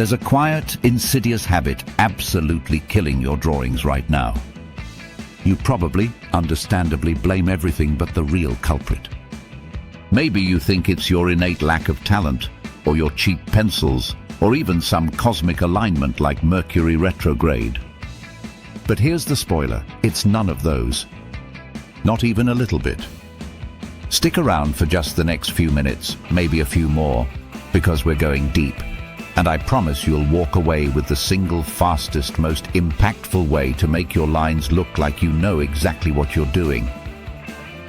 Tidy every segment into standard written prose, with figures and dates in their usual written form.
There's a quiet, insidious habit absolutely killing your drawings right now. You probably, understandably, blame everything but the real culprit. Maybe you think it's your innate lack of talent, or your cheap pencils, or even some cosmic alignment like Mercury retrograde. But here's the spoiler, it's none of those. Not even a little bit. Stick around for just the next few minutes, maybe a few more, because we're going deep. And I promise you'll walk away with the single fastest, most impactful way to make your lines look like you know exactly what you're doing.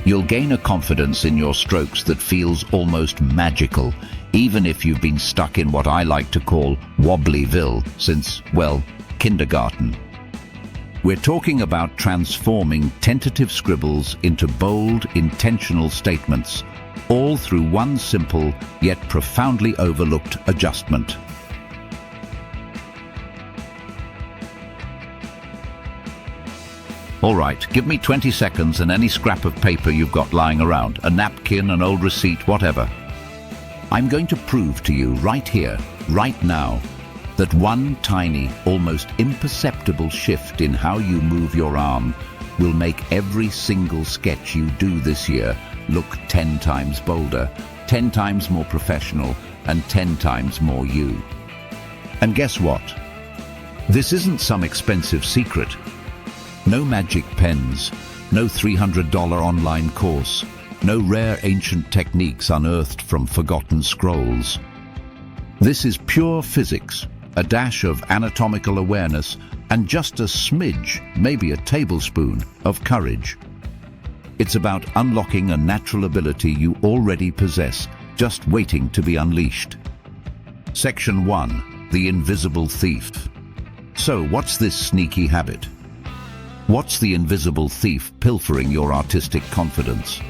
You'll gain a confidence in your strokes that feels almost magical, even if you've been stuck in what I like to call Wobblyville since, well, kindergarten. We're talking about transforming tentative scribbles into bold, intentional statements, all through one simple yet profoundly overlooked adjustment. All right, give me 20 seconds and any scrap of paper you've got lying around, a napkin, an old receipt, whatever. I'm going to prove to you right here, right now, that one tiny, almost imperceptible shift in how you move your arm will make every single sketch you do this year look 10 times bolder, 10 times more professional, and 10 times more you. And guess what? This isn't some expensive secret. No magic pens, no $300 online course, no rare ancient techniques unearthed from forgotten scrolls. This is pure physics, a dash of anatomical awareness, and just a smidge, maybe a tablespoon, of courage. It's about unlocking a natural ability you already possess, just waiting to be unleashed. Section 1. The Invisible Thief. So, what's this sneaky habit? What's the invisible thief pilfering your artistic confidence?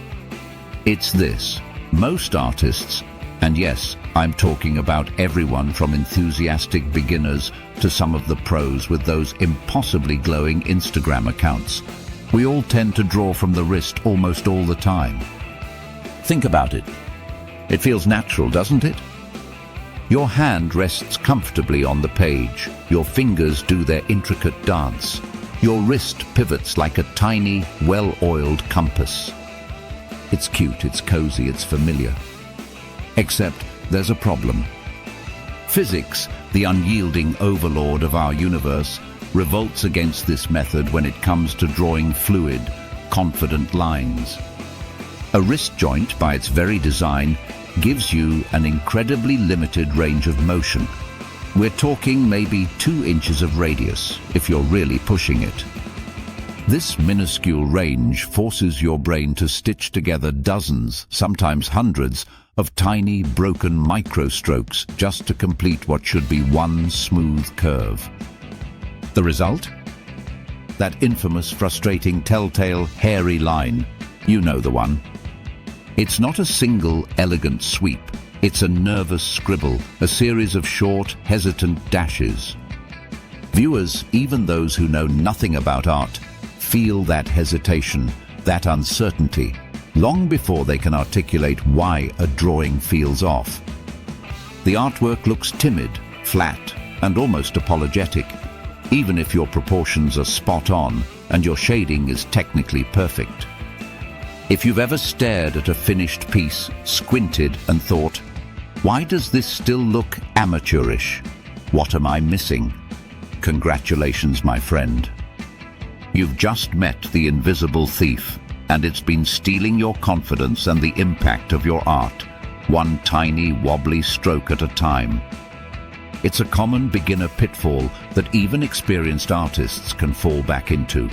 It's this. Most artists, and yes, I'm talking about everyone from enthusiastic beginners to some of the pros with those impossibly glowing Instagram accounts, we all tend to draw from the wrist almost all the time. Think about it. It feels natural, doesn't it? Your hand rests comfortably on the page. Your fingers do their intricate dance. Your wrist pivots like a tiny, well-oiled compass. It's cute, it's cozy, it's familiar. Except there's a problem. Physics, the unyielding overlord of our universe, revolts against this method when it comes to drawing fluid, confident lines. A wrist joint, by its very design, gives you an incredibly limited range of motion. We're talking maybe 2 inches of radius, if you're really pushing it. This minuscule range forces your brain to stitch together dozens, sometimes hundreds, of tiny, broken microstrokes just to complete what should be one smooth curve. The result? That infamous, frustrating, telltale, hairy line. You know the one. It's not a single, elegant sweep. It's a nervous scribble, a series of short, hesitant dashes. Viewers, even those who know nothing about art, feel that hesitation, that uncertainty, long before they can articulate why a drawing feels off. The artwork looks timid, flat, and almost apologetic, even if your proportions are spot on and your shading is technically perfect. If you've ever stared at a finished piece, squinted and thought, "Why does this still look amateurish? What am I missing?" Congratulations, my friend. You've just met the invisible thief, and it's been stealing your confidence and the impact of your art, one tiny, wobbly stroke at a time. It's a common beginner pitfall that even experienced artists can fall back into,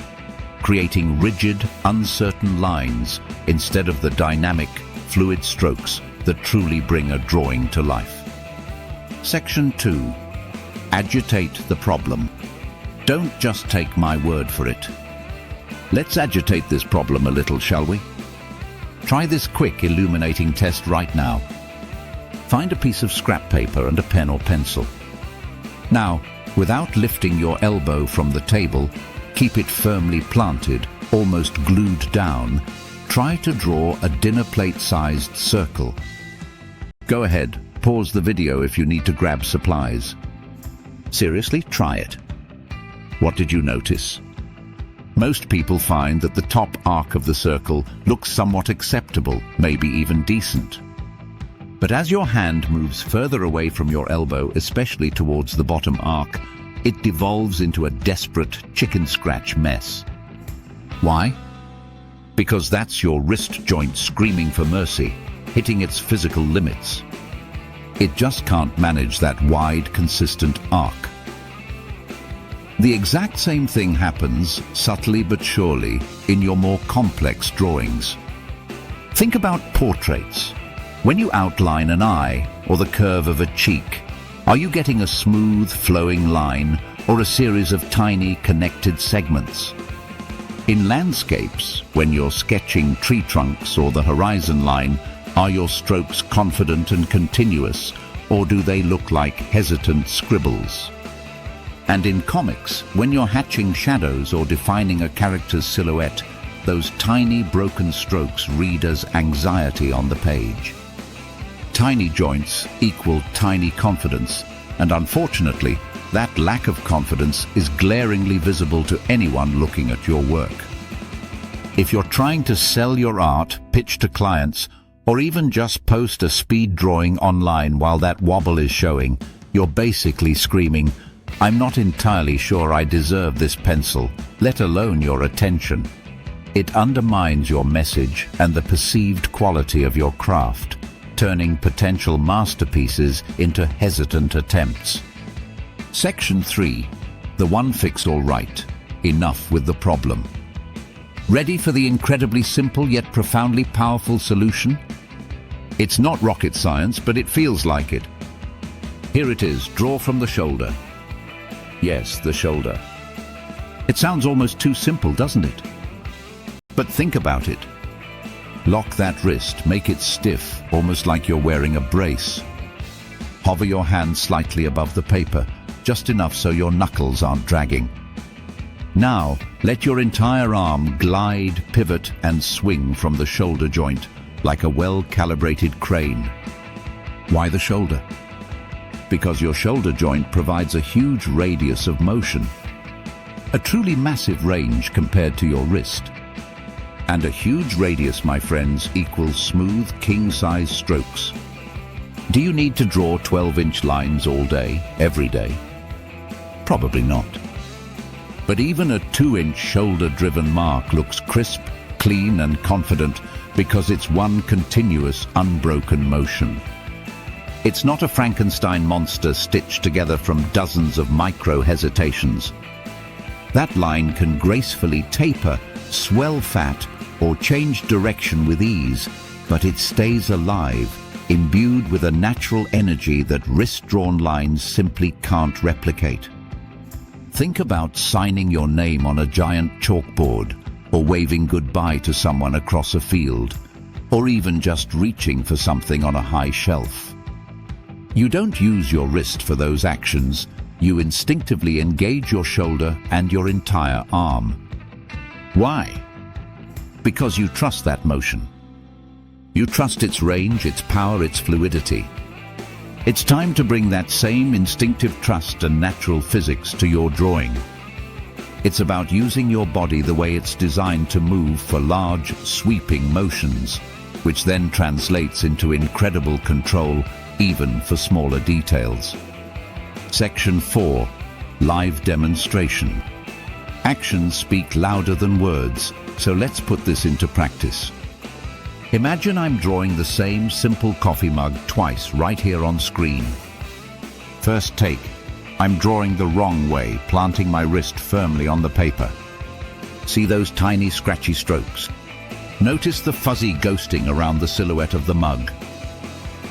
creating rigid, uncertain lines instead of the dynamic, fluid strokes that truly bring a drawing to life. Section 2. Agitate the problem. Don't just take my word for it. Let's agitate this problem a little, shall we? Try this quick, illuminating test right now. Find a piece of scrap paper and a pen or pencil. Now, without lifting your elbow from the table, keep it firmly planted, almost glued down. Try to draw a dinner plate-sized circle. Go ahead, pause the video if you need to grab supplies. Seriously, try it. What did you notice? Most people find that the top arc of the circle looks somewhat acceptable, maybe even decent. But as your hand moves further away from your elbow, especially towards the bottom arc, it devolves into a desperate chicken scratch mess. Why? Because that's your wrist joint screaming for mercy, hitting its physical limits. It just can't manage that wide, consistent arc. The exact same thing happens, subtly but surely, in your more complex drawings. Think about portraits. When you outline an eye or the curve of a cheek, are you getting a smooth, flowing line or a series of tiny, connected segments? In landscapes, when you're sketching tree trunks or the horizon line, are your strokes confident and continuous, or do they look like hesitant scribbles? And in comics, when you're hatching shadows or defining a character's silhouette, those tiny broken strokes read as anxiety on the page. Tiny joints equal tiny confidence, and unfortunately, that lack of confidence is glaringly visible to anyone looking at your work. If you're trying to sell your art, pitch to clients, or even just post a speed drawing online while that wobble is showing, you're basically screaming, "I'm not entirely sure I deserve this pencil, let alone your attention." It undermines your message and the perceived quality of your craft, turning potential masterpieces into hesitant attempts. Section 3. The one fix all right. Enough with the problem. Ready for the incredibly simple yet profoundly powerful solution? It's not rocket science, but it feels like it. Here it is, draw from the shoulder. Yes, the shoulder. It sounds almost too simple, doesn't it? But think about it. Lock that wrist, make it stiff, almost like you're wearing a brace. Hover your hand slightly above the paper, just enough so your knuckles aren't dragging. Now, let your entire arm glide, pivot, and swing from the shoulder joint, like a well-calibrated crane. Why the shoulder? Because your shoulder joint provides a huge radius of motion. A truly massive range compared to your wrist. And a huge radius, my friends, equals smooth, king-size strokes. Do you need to draw 12-inch lines all day, every day? Probably not. But even a 2-inch shoulder-driven mark looks crisp, clean, and confident because it's one continuous, unbroken motion. It's not a Frankenstein monster stitched together from dozens of micro-hesitations. That line can gracefully taper, swell fat, or change direction with ease, but it stays alive, imbued with a natural energy that wrist-drawn lines simply can't replicate. Think about signing your name on a giant chalkboard, or waving goodbye to someone across a field, or even just reaching for something on a high shelf. You don't use your wrist for those actions, you instinctively engage your shoulder and your entire arm. Why? Because you trust that motion. You trust its range, its power, its fluidity. It's time to bring that same instinctive trust and natural physics to your drawing. It's about using your body the way it's designed to move for large, sweeping motions, which then translates into incredible control even for smaller details. Section 4. Live demonstration. Actions speak louder than words, so let's put this into practice. Imagine I'm drawing the same simple coffee mug twice right here on screen. First take. I'm drawing the wrong way, planting my wrist firmly on the paper. See those tiny scratchy strokes? Notice the fuzzy ghosting around the silhouette of the mug.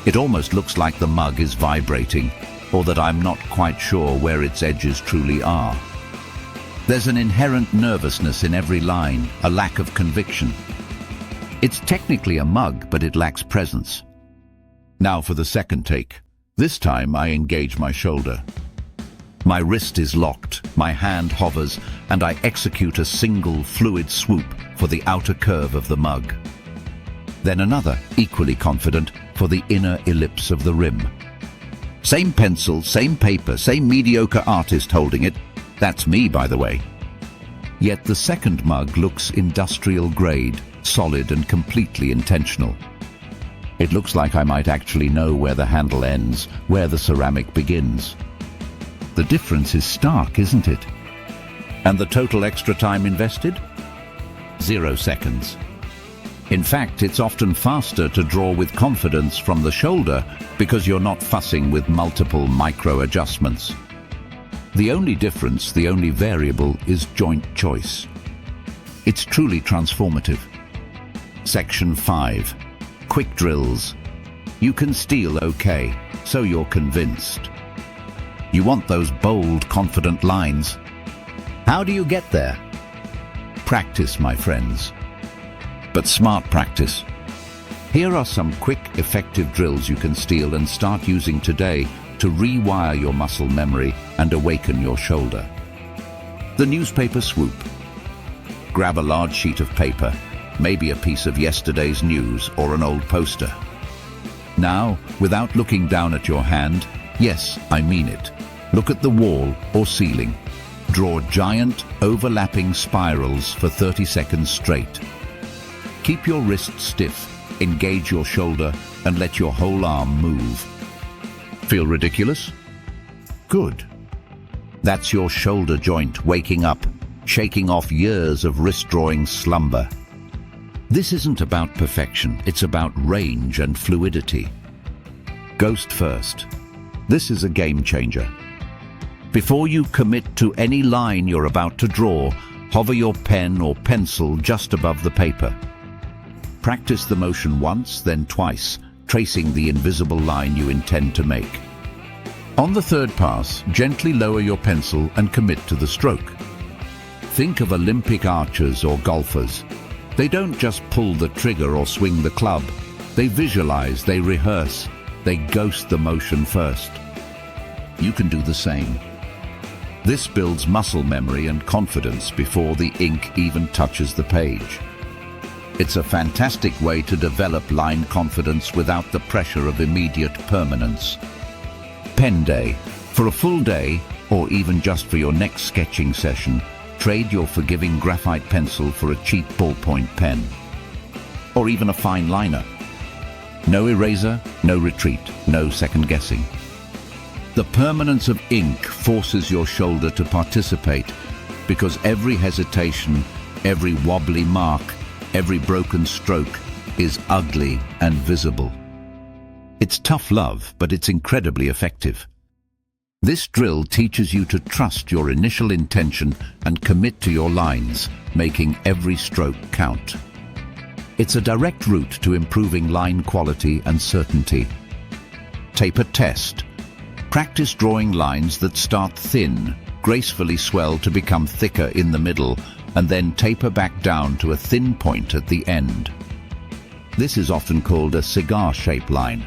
It almost looks like the mug is vibrating, or that I'm not quite sure where its edges truly are. There's an inherent nervousness in every line, a lack of conviction. It's technically a mug, but it lacks presence. Now for the second take. This time I engage my shoulder. My wrist is locked, my hand hovers, and I execute a single fluid swoop for the outer curve of the mug. Then another, equally confident, for the inner ellipse of the rim. Same pencil, same paper, same mediocre artist holding it. That's me, by the way. Yet the second mug looks industrial grade, solid and completely intentional. It looks like I might actually know where the handle ends, where the ceramic begins. The difference is stark, isn't it? And the total extra time invested? 0 seconds. In fact, it's often faster to draw with confidence from the shoulder because you're not fussing with multiple micro adjustments. The only difference, the only variable, is joint choice. It's truly transformative. Section 5. Quick drills. You can steal okay, so you're convinced. You want those bold, confident lines. How do you get there? Practice, my friends. But smart practice. Here are some quick, effective drills you can steal and start using today to rewire your muscle memory and awaken your shoulder. The newspaper swoop. Grab a large sheet of paper, maybe a piece of yesterday's news or an old poster. Now, without looking down at your hand, yes, I mean it, look at the wall or ceiling. Draw giant, overlapping spirals for 30 seconds straight. Keep your wrist stiff, engage your shoulder, and let your whole arm move. Feel ridiculous? Good. That's your shoulder joint waking up, shaking off years of wrist-drawing slumber. This isn't about perfection, it's about range and fluidity. Ghost first. This is a game changer. Before you commit to any line you're about to draw, hover your pen or pencil just above the paper. Practice the motion once, then twice, tracing the invisible line you intend to make. On the third pass, gently lower your pencil and commit to the stroke. Think of Olympic archers or golfers. They don't just pull the trigger or swing the club. They visualize, they rehearse, they ghost the motion first. You can do the same. This builds muscle memory and confidence before the ink even touches the page. It's a fantastic way to develop line confidence without the pressure of immediate permanence. Pen day. For a full day, or even just for your next sketching session, trade your forgiving graphite pencil for a cheap ballpoint pen. Or even a fine liner. No eraser, no retreat, no second guessing. The permanence of ink forces your shoulder to participate because every hesitation, every wobbly mark, every broken stroke is ugly and visible. It's tough love, but it's incredibly effective. This drill teaches you to trust your initial intention and commit to your lines, making every stroke count. It's a direct route to improving line quality and certainty. Taper test. Practice drawing lines that start thin, gracefully swell to become thicker in the middle, and then taper back down to a thin point at the end. This is often called a cigar-shaped line.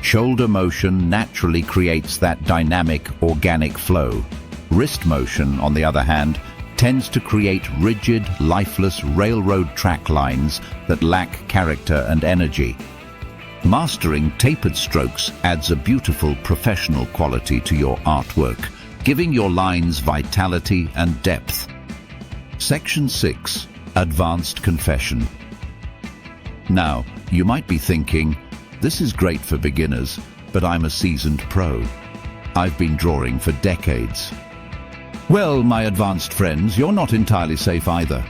Shoulder motion naturally creates that dynamic, organic flow. Wrist motion, on the other hand, tends to create rigid, lifeless railroad track lines that lack character and energy. Mastering tapered strokes adds a beautiful professional quality to your artwork, giving your lines vitality and depth. Section 6. Advanced Confession. Now, you might be thinking, this is great for beginners, but I'm a seasoned pro. I've been drawing for decades. Well, my advanced friends, you're not entirely safe either.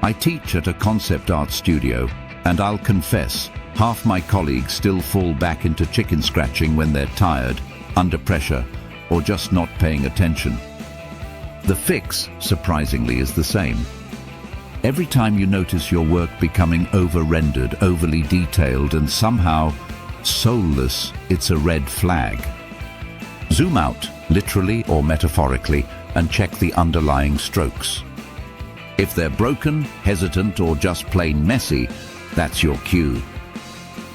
I teach at a concept art studio, and I'll confess, half my colleagues still fall back into chicken scratching when they're tired, under pressure, or just not paying attention. The fix, surprisingly, is the same. Every time you notice your work becoming over-rendered, overly detailed, and somehow soulless, it's a red flag. Zoom out, literally or metaphorically, and check the underlying strokes. If they're broken, hesitant, or just plain messy, that's your cue.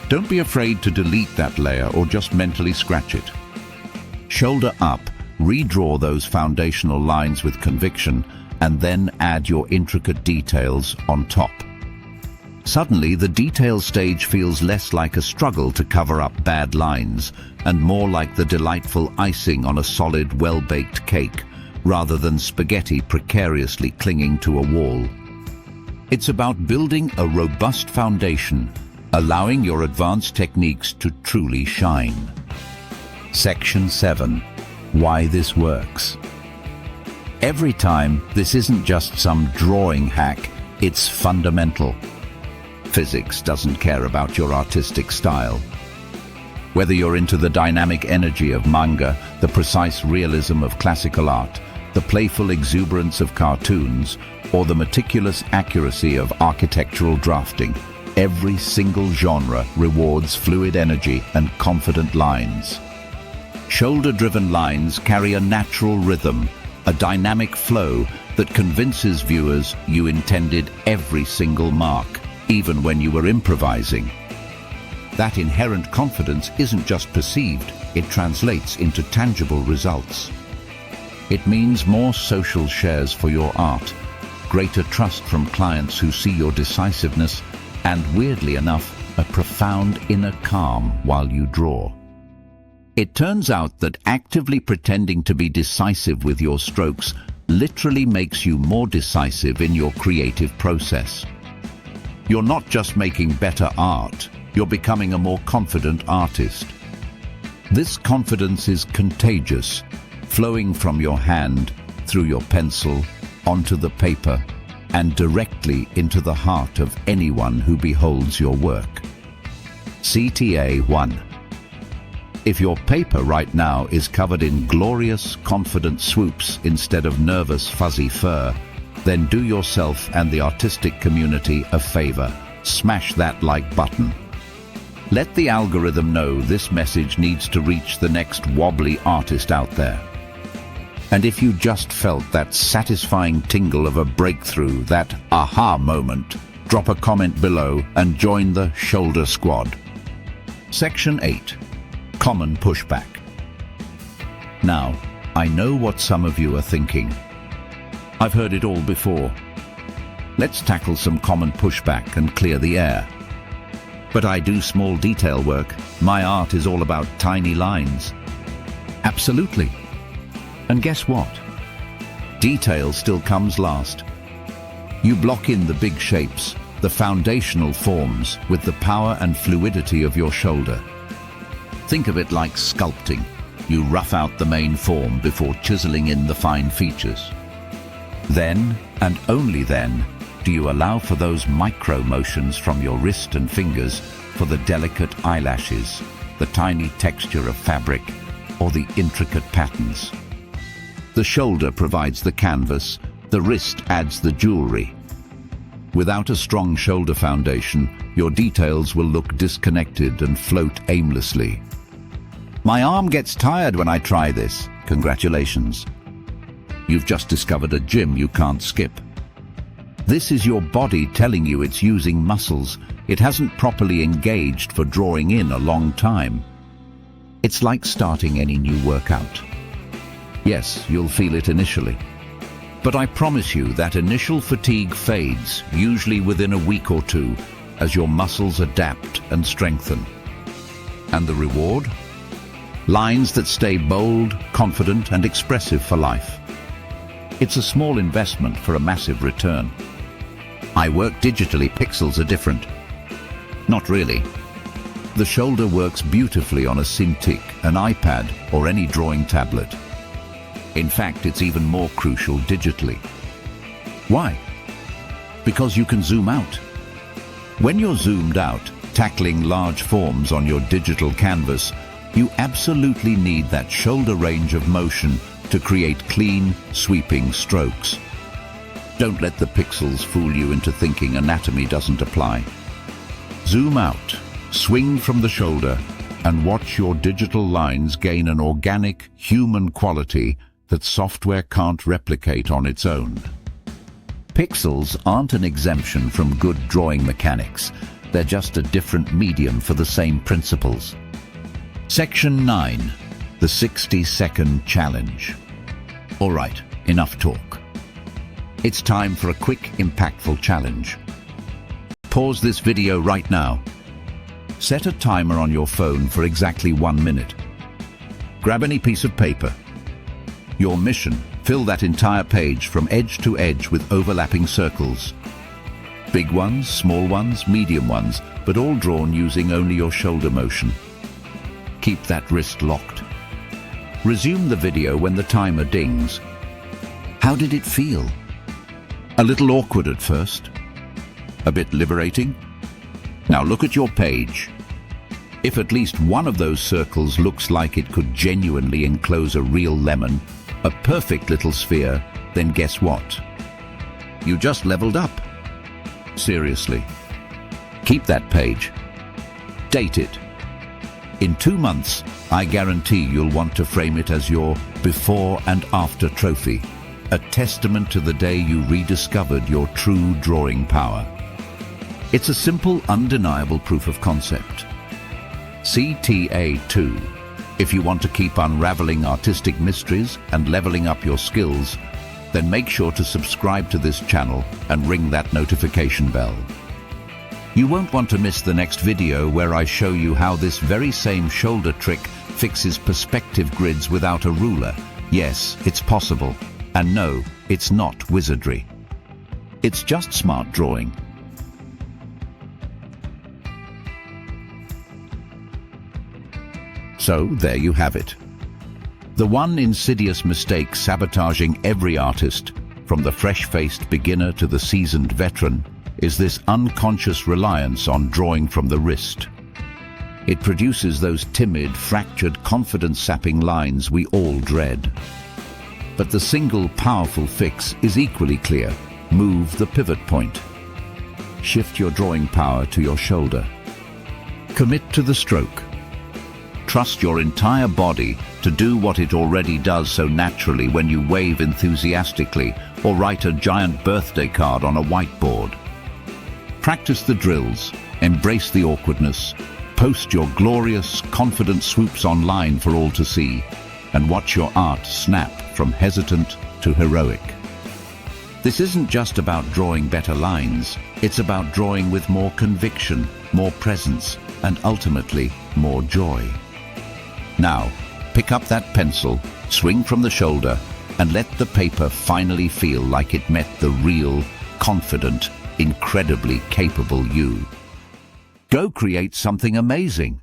Don't be afraid to delete that layer or just mentally scratch it. Shoulder up, redraw those foundational lines with conviction, and then add your intricate details on top. Suddenly, the detail stage feels less like a struggle to cover up bad lines and more like the delightful icing on a solid, well-baked cake, rather than spaghetti precariously clinging to a wall. It's about building a robust foundation, allowing your advanced techniques to truly shine. Section 7. Why this works. Every time, this isn't just some drawing hack, it's fundamental. Physics doesn't care about your artistic style. Whether you're into the dynamic energy of manga, the precise realism of classical art, the playful exuberance of cartoons, or the meticulous accuracy of architectural drafting, every single genre rewards fluid energy and confident lines. Shoulder-driven lines carry a natural rhythm, a dynamic flow that convinces viewers you intended every single mark, even when you were improvising. That inherent confidence isn't just perceived, it translates into tangible results. It means more social shares for your art, greater trust from clients who see your decisiveness, and weirdly enough, a profound inner calm while you draw. It turns out that actively pretending to be decisive with your strokes literally makes you more decisive in your creative process. You're not just making better art, you're becoming a more confident artist. This confidence is contagious, flowing from your hand, through your pencil, onto the paper, and directly into the heart of anyone who beholds your work. CTA 1. If your paper right now is covered in glorious, confident swoops instead of nervous, fuzzy fur, then do yourself and the artistic community a favor. Smash that like button. Let the algorithm know this message needs to reach the next wobbly artist out there. And if you just felt that satisfying tingle of a breakthrough, that aha moment, drop a comment below and join the Shoulder Squad. Section 8. Common pushback. Now, I know what some of you are thinking. I've heard it all before. Let's tackle some common pushback and clear the air. But I do small detail work. My art is all about tiny lines. Absolutely. And guess what? Detail still comes last. You block in the big shapes, the foundational forms, with the power and fluidity of your shoulder. Think of it like sculpting. You rough out the main form before chiseling in the fine features. Then, and only then, do you allow for those micro motions from your wrist and fingers, for the delicate eyelashes, the tiny texture of fabric, or the intricate patterns. The shoulder provides the canvas, the wrist adds the jewelry. Without a strong shoulder foundation, your details will look disconnected and float aimlessly. My arm gets tired when I try this. Congratulations. You've just discovered a gym you can't skip. This is your body telling you it's using muscles it hasn't properly engaged for drawing in a long time. It's like starting any new workout. Yes, you'll feel it initially. But I promise you that initial fatigue fades, usually within a week or two, as your muscles adapt and strengthen. And the reward? Lines that stay bold, confident, and expressive for life. It's a small investment for a massive return. I work digitally, pixels are different. Not really. The shoulder works beautifully on a Cintiq, an iPad, or any drawing tablet. In fact, it's even more crucial digitally. Why? Because you can zoom out. When you're zoomed out, tackling large forms on your digital canvas, you absolutely need that shoulder range of motion to create clean, sweeping strokes. Don't let the pixels fool you into thinking anatomy doesn't apply. Zoom out, swing from the shoulder, and watch your digital lines gain an organic, human quality that software can't replicate on its own. Pixels aren't an exemption from good drawing mechanics. They're just a different medium for the same principles. Section 9. The 60-second challenge. All right, enough talk. It's time for a quick, impactful challenge. Pause this video right now. Set a timer on your phone for exactly 1 minute. Grab any piece of paper. Your mission: fill that entire page from edge to edge with overlapping circles. Big ones, small ones, medium ones, but all drawn using only your shoulder motion. Keep that wrist locked. Resume the video when the timer dings. How did it feel? A little awkward at first? A bit liberating? Now look at your page. If at least one of those circles looks like it could genuinely enclose a real lemon, a perfect little sphere, then guess what? You just leveled up. Seriously. Keep that page. Date it. In 2 months, I guarantee you'll want to frame it as your before and after trophy, a testament to the day you rediscovered your true drawing power. It's a simple, undeniable proof of concept. CTA2. If you want to keep unraveling artistic mysteries and leveling up your skills, then make sure to subscribe to this channel and ring that notification bell. You won't want to miss the next video where I show you how this very same shoulder trick fixes perspective grids without a ruler. Yes, it's possible. And no, it's not wizardry. It's just smart drawing. So there you have it. The one insidious mistake sabotaging every artist, from the fresh-faced beginner to the seasoned veteran, is this unconscious reliance on drawing from the wrist. It produces those timid, fractured, confidence-sapping lines we all dread. But the single powerful fix is equally clear: move the pivot point. Shift your drawing power to your shoulder. Commit to the stroke. Trust your entire body to do what it already does so naturally when you wave enthusiastically or write a giant birthday card on a whiteboard. Practice the drills, embrace the awkwardness, post your glorious, confident swoops online for all to see, and watch your art snap from hesitant to heroic. This isn't just about drawing better lines, it's about drawing with more conviction, more presence, and ultimately, more joy. Now, pick up that pencil, swing from the shoulder, and let the paper finally feel like it met the real, confident, incredibly capable you. Go create something amazing.